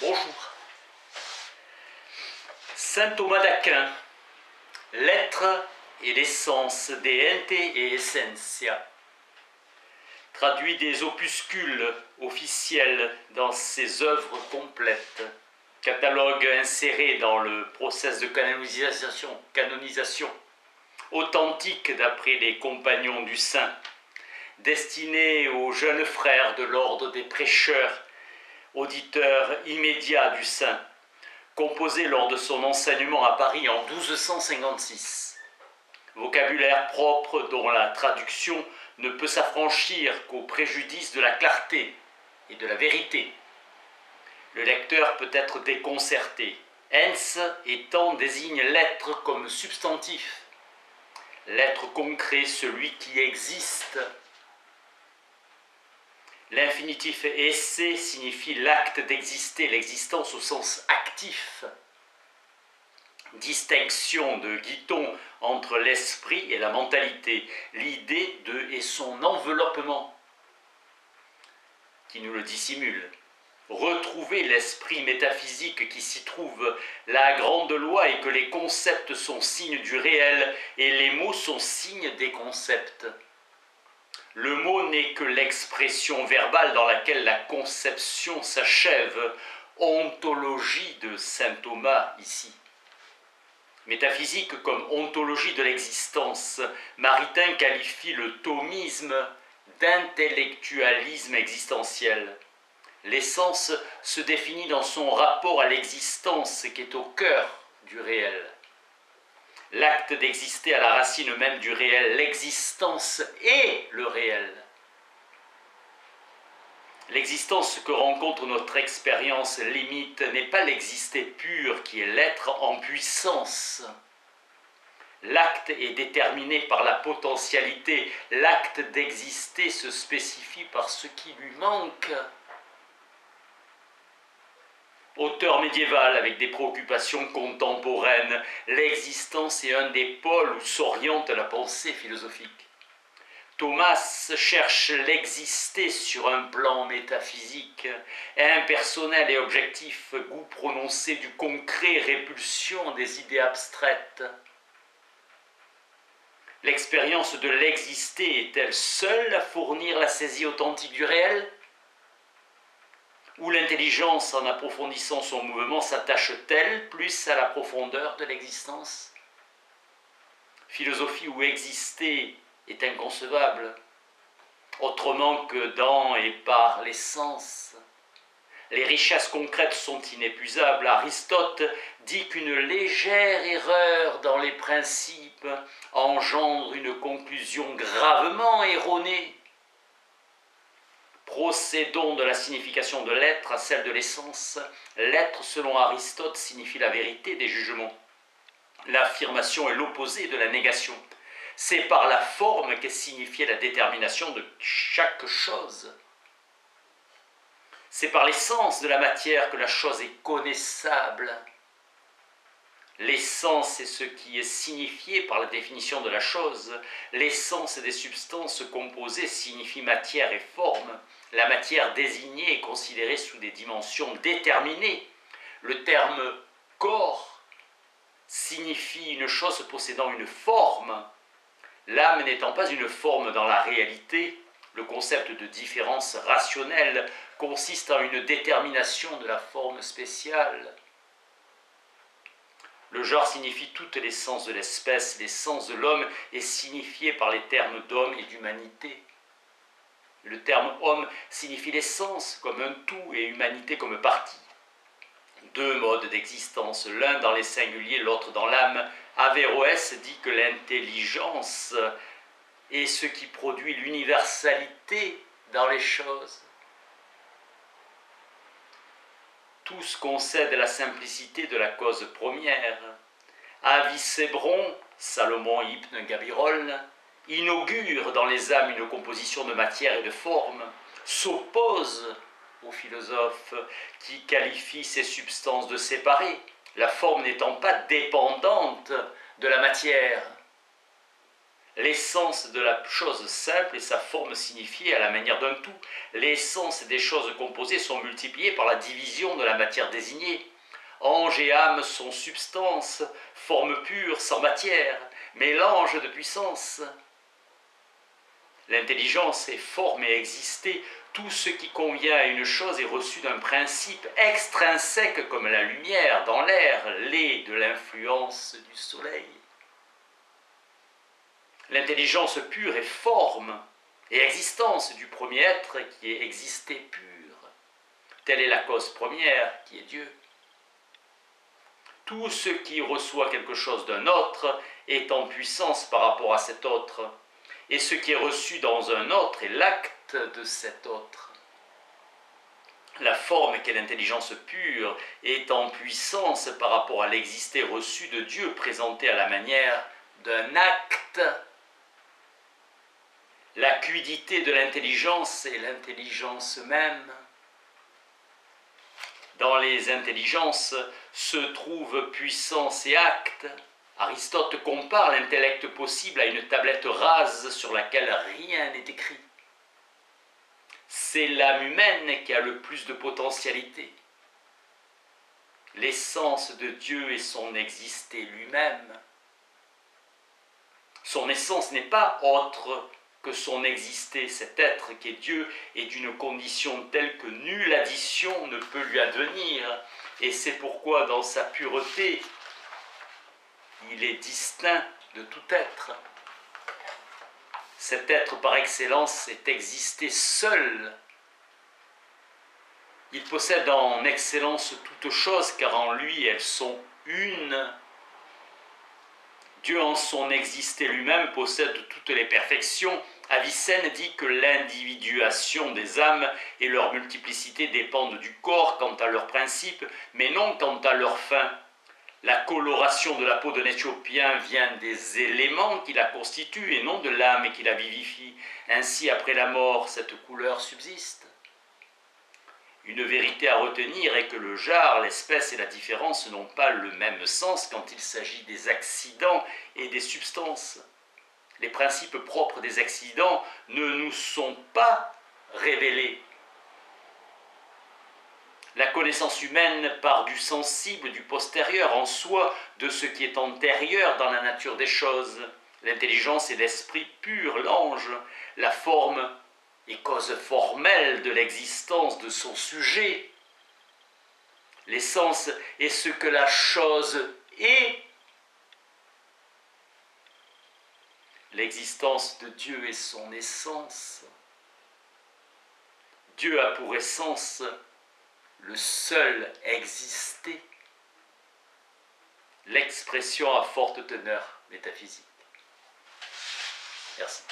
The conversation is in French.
Bonjour. Saint Thomas d'Aquin, l'être et l'essence de ente et essentia, traduit des opuscules officiels dans ses œuvres complètes, catalogue inséré dans le process de canonisation authentique d'après les compagnons du saint, destiné aux jeunes frères de l'ordre des prêcheurs, auditeurs immédiats du saint, composé lors de son enseignement à Paris en 1256. Vocabulaire propre dont la traduction ne peut s'affranchir qu'au préjudice de la clarté et de la vérité. Le lecteur peut être déconcerté. Ens étant désigne l'être comme substantif. L'être concret, celui qui existe. L'infinitif esse signifie l'acte d'exister, l'existence au sens actif. Distinction de Guiton entre l'esprit et la mentalité, l'idée de et son enveloppement, qui nous le dissimule. Retrouver l'esprit métaphysique qui s'y trouve, la grande loi est que les concepts sont signes du réel et les mots sont signes des concepts. Le mot n'est que l'expression verbale dans laquelle la conception s'achève, ontologie de saint Thomas ici. Métaphysique comme ontologie de l'existence, Maritain qualifie le thomisme d'intellectualisme existentiel. L'essence se définit dans son rapport à l'existence qui est au cœur du réel. L'acte d'exister à la racine même du réel, l'existence est le réel. L'existence que rencontre notre expérience limite n'est pas l'exister pur qui est l'être en puissance. L'acte est déterminé par la potentialité. L'acte d'exister se spécifie par ce qui lui manque. Auteur médiéval avec des préoccupations contemporaines, l'existence est un des pôles où s'oriente la pensée philosophique. Thomas cherche l'exister sur un plan métaphysique, impersonnel et objectif, goût prononcé du concret, répulsion des idées abstraites. L'expérience de l'exister est-elle seule à fournir la saisie authentique du réel ? Ou l'intelligence, en approfondissant son mouvement, s'attache-t-elle plus à la profondeur de l'existence ? Philosophie où exister est inconcevable, autrement que dans et par l'essence. Les richesses concrètes sont inépuisables. Aristote dit qu'une légère erreur dans les principes engendre une conclusion gravement erronée. Procédons de la signification de l'être à celle de l'essence. L'être, selon Aristote, signifie la vérité des jugements. L'affirmation est l'opposé de la négation. C'est par la forme qu'est signifiée la détermination de chaque chose. C'est par l'essence de la matière que la chose est connaissable. L'essence est ce qui est signifié par la définition de la chose. L'essence des substances composées signifie matière et forme. La matière désignée est considérée sous des dimensions déterminées. Le terme corps signifie une chose possédant une forme. L'âme n'étant pas une forme dans la réalité, le concept de différence rationnelle consiste en une détermination de la forme spéciale. Le genre signifie toute l'essence de l'espèce. L'essence de l'homme est signifiée par les termes d'homme et d'humanité. Le terme homme signifie l'essence comme un tout et humanité comme partie. Deux modes d'existence, l'un dans les singuliers, l'autre dans l'âme. Averroès dit que l'intelligence est ce qui produit l'universalité dans les choses. Tous concèdent la simplicité de la cause première. Avicebron, Salomon Hypne Gabirol, inaugure dans les âmes une composition de matière et de forme, s'oppose aux philosophes qui qualifient ces substances de séparées, la forme n'étant pas dépendante de la matière. l'essence de la chose simple et sa forme signifiée à la manière d'un tout. L'essence des choses composées sont multipliées par la division de la matière désignée. Ange et âme sont substance, forme pure, sans matière, mélange de puissance. L'intelligence est forme et exister. Tout ce qui convient à une chose est reçu d'un principe extrinsèque comme la lumière dans l'air, l'est de l'influence du soleil. L'intelligence pure est forme et existence du premier être qui est existé pur. Telle est la cause première qui est Dieu. Tout ce qui reçoit quelque chose d'un autre est en puissance par rapport à cet autre. Et ce qui est reçu dans un autre est l'acte de cet autre. La forme qu'est l'intelligence pure est en puissance par rapport à l'existé reçu de Dieu présenté à la manière d'un acte. La quiddité de l'intelligence est l'intelligence même. Dans les intelligences se trouvent puissance et acte. Aristote compare l'intellect possible à une tablette rase sur laquelle rien n'est écrit. C'est l'âme humaine qui a le plus de potentialité. L'essence de Dieu est son existé lui-même. Son essence n'est pas autre que son existé. Cet être qui est Dieu est d'une condition telle que nulle addition ne peut lui advenir. Et c'est pourquoi dans sa pureté, il est distinct de tout être. Cet être par excellence est existé seul. Il possède en excellence toutes choses, car en lui elles sont une. Dieu en son existé lui-même possède toutes les perfections. Avicenne dit que l'individuation des âmes et leur multiplicité dépendent du corps quant à leur principe, mais non quant à leur fin. La coloration de la peau d'un Éthiopien vient des éléments qui la constituent et non de l'âme qui la vivifie. Ainsi, après la mort, cette couleur subsiste. Une vérité à retenir est que le genre, l'espèce et la différence n'ont pas le même sens quand il s'agit des accidents et des substances. Les principes propres des accidents ne nous sont pas révélés. La connaissance humaine part du sensible, du postérieur en soi, de ce qui est antérieur dans la nature des choses. L'intelligence est l'esprit pur, l'ange. La forme est cause formelle de l'existence de son sujet. L'essence est ce que la chose est. L'existence de Dieu est son essence. Dieu a pour essence le seul exister, l'expression à forte teneur métaphysique. Merci.